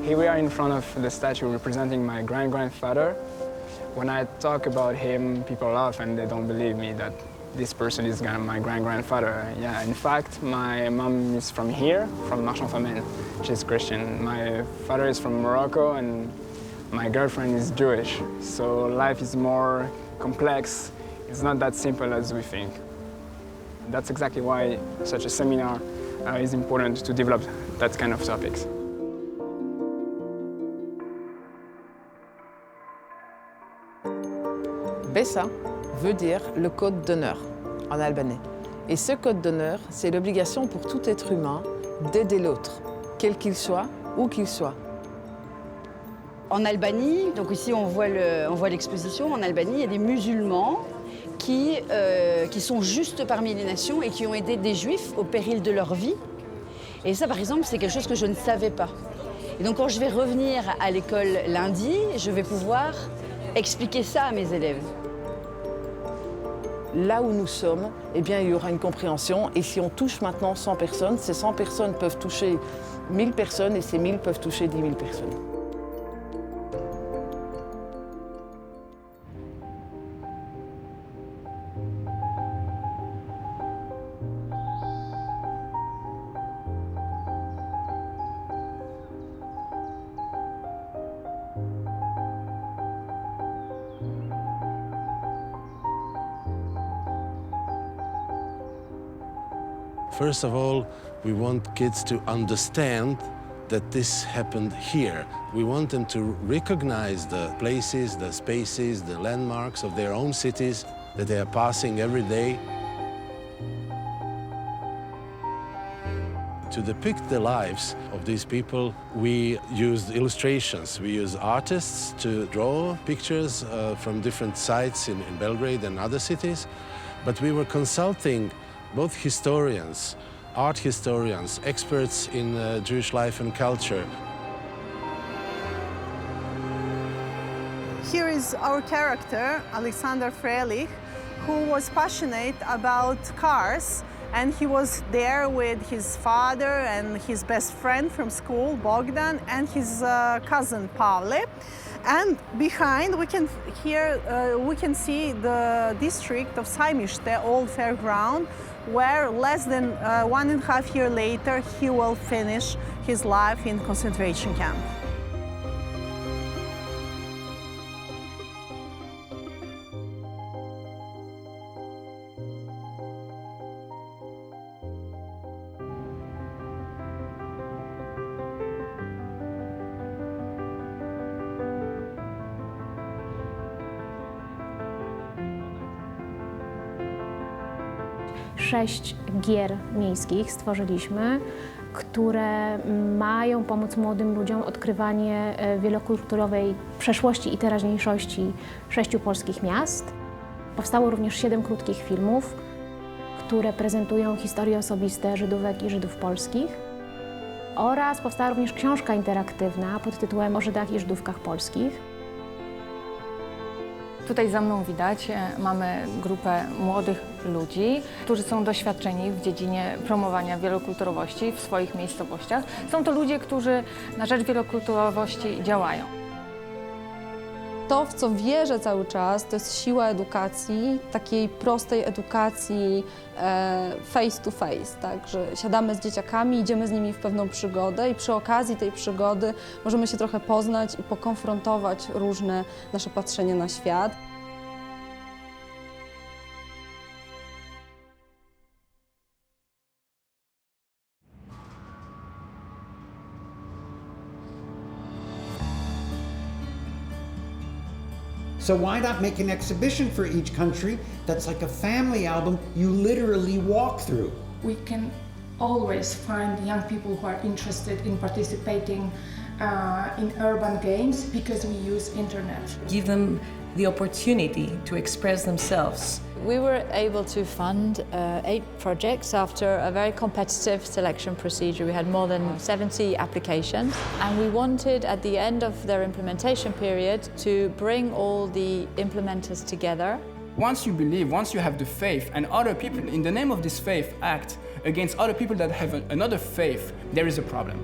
Here we are in front of the statue representing my grand-grandfather. When I talk about him, people laugh and they don't believe me that this person is my grand-grandfather. Yeah, in fact, my mom is from here, from Marchand-Famel. She's Christian. My father is from Morocco and my girlfriend is Jewish. So life is more complex. It's not that simple as we think. That's exactly why such a seminar is important to develop that kind of topics. Besa veut dire le code d'honneur en albanais. Et ce code d'honneur, c'est l'obligation pour tout être humain d'aider l'autre, quel qu'il soit, où qu'il soit. En Albanie, donc ici on voit l'exposition, en Albanie il y a des musulmans qui sont juste parmi les nations et qui ont aidé des juifs au péril de leur vie. Et ça par exemple c'est quelque chose que je ne savais pas. Et donc quand je vais revenir à l'école lundi, je vais pouvoir expliquer ça à mes élèves. Là où nous sommes, eh bien, il y aura une compréhension. Et si on touche maintenant 100 personnes, ces 100 personnes peuvent toucher 1000 personnes et ces 1000 peuvent toucher 10 000 personnes. First of all, we want kids to understand that this happened here. We want them to recognize the places, the spaces, the landmarks of their own cities that they are passing every day. To depict the lives of these people, we used illustrations. We used artists to draw pictures from different sites in Belgrade and other cities. But we were consulting both historians, art historians, experts in Jewish life and culture. Here is our character, Alexander Freilich, who was passionate about cars, and he was there with his father and his best friend from school, Bogdan, and his cousin, Pavle. And behind, we can see the district of Sajmište, old fairground, where less than 1.5 years later, he will finish his life in concentration camp. Sześć gier miejskich stworzyliśmy, które mają pomóc młodym ludziom w odkrywaniu wielokulturowej przeszłości i teraźniejszości 6 polskich miast. Powstało również 7 krótkich filmów, które prezentują historie osobiste Żydówek i Żydów polskich. Oraz powstała również książka interaktywna pod tytułem O Żydach i Żydówkach polskich. Tutaj za mną widać, mamy grupę młodych ludzi, którzy są doświadczeni w dziedzinie promowania wielokulturowości w swoich miejscowościach. Są to ludzie, którzy na rzecz wielokulturowości działają. To, w co wierzę cały czas, to jest siła edukacji, takiej prostej edukacji face to face, tak, że siadamy z dzieciakami, idziemy z nimi w pewną przygodę i przy okazji tej przygody możemy się trochę poznać i pokonfrontować różne nasze patrzenie na świat. So why not make an exhibition for each country that's like a family album you literally walk through? We can always find young people who are interested in participating in urban games because we use internet. Give them the opportunity to express themselves. We were able to fund 8 projects after a very competitive selection procedure. We had more than 70 applications, and we wanted at the end of their implementation period to bring all the implementers together. Once you believe, once you have the faith, and other people in the name of this faith act against other people that have another faith, there is a problem.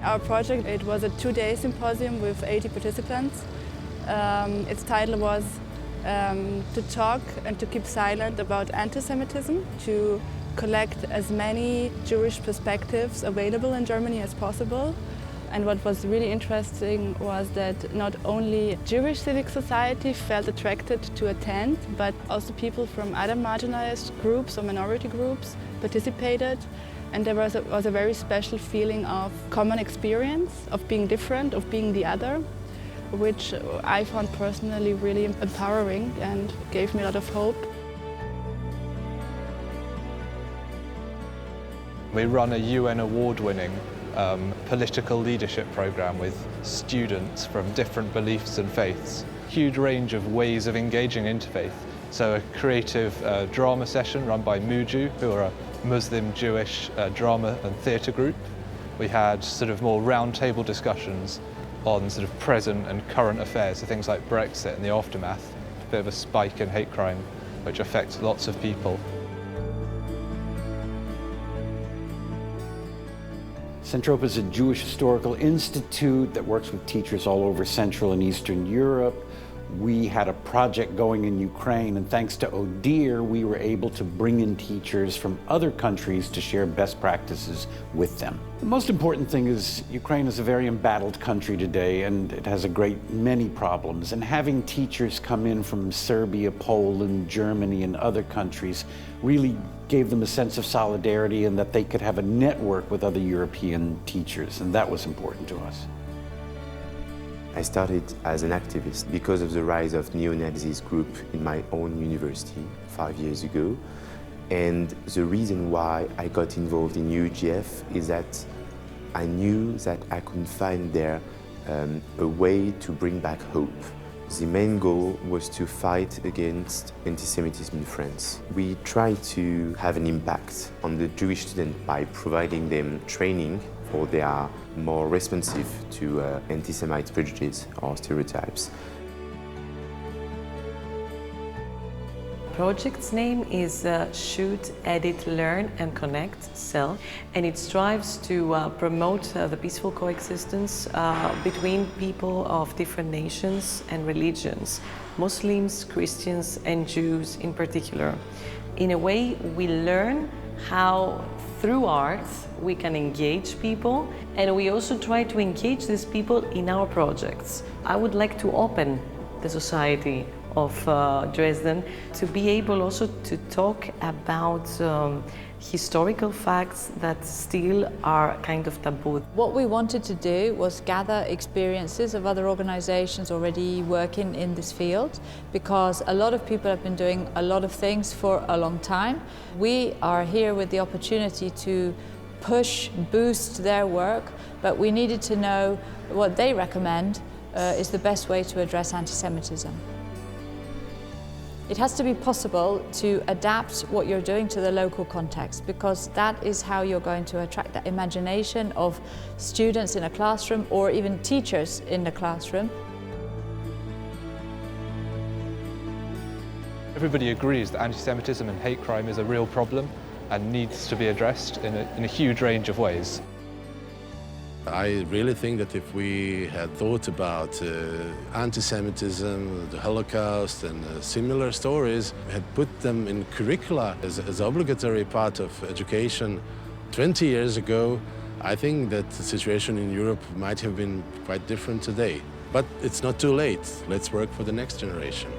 Our project, it was a 2-day symposium with 80 participants. Its title was to talk and to keep silent about anti-Semitism, to collect as many Jewish perspectives available in Germany as possible. And what was really interesting was that not only Jewish civic society felt attracted to attend, but also people from other marginalized groups or minority groups participated. And there was a very special feeling of common experience, of being different, of being the other, which I found personally really empowering and gave me a lot of hope. We run a UN award-winning political leadership program with students from different beliefs and faiths. Huge range of ways of engaging interfaith. So a creative drama session run by Muju, who are a Muslim Jewish drama and theatre group. We had sort of more roundtable discussions on sort of present and current affairs, so things like Brexit and the aftermath, a bit of a spike in hate crime which affects lots of people. Centropa is a Jewish historical institute that works with teachers all over Central and Eastern Europe. We had a project going in Ukraine, and thanks to ODIHR, we were able to bring in teachers from other countries to share best practices with them. The most important thing is Ukraine is a very embattled country today, and it has a great many problems. And having teachers come in from Serbia, Poland, Germany, and other countries really gave them a sense of solidarity and that they could have a network with other European teachers, and that was important to us. I started as an activist because of the rise of neo-Nazis group in my own university 5 years ago. And the reason why I got involved in UGF is that I knew that I could find there a way to bring back hope. The main goal was to fight against anti-Semitism in France. We try to have an impact on the Jewish students by providing them training, or they are more responsive to anti-Semite prejudice or stereotypes. Project's name is Shoot, Edit, Learn and Connect, CEL, and it strives to promote the peaceful coexistence between people of different nations and religions, Muslims, Christians and Jews in particular. In a way, we learn how through art we can engage people, and we also try to engage these people in our projects. I would like to open the society of Dresden to be able also to talk about historical facts that still are kind of taboo. What we wanted to do was gather experiences of other organizations already working in this field, because a lot of people have been doing a lot of things for a long time. We are here with the opportunity to push, boost their work, but we needed to know what they recommend is the best way to address anti-Semitism. It has to be possible to adapt what you're doing to the local context, because that is how you're going to attract the imagination of students in a classroom or even teachers in the classroom. Everybody agrees that anti-Semitism and hate crime is a real problem and needs to be addressed in a huge range of ways. I really think that if we had thought about anti-Semitism, the Holocaust and similar stories, had put them in curricula as obligatory part of education 20 years ago, I think that the situation in Europe might have been quite different today. But it's not too late. Let's work for the next generation.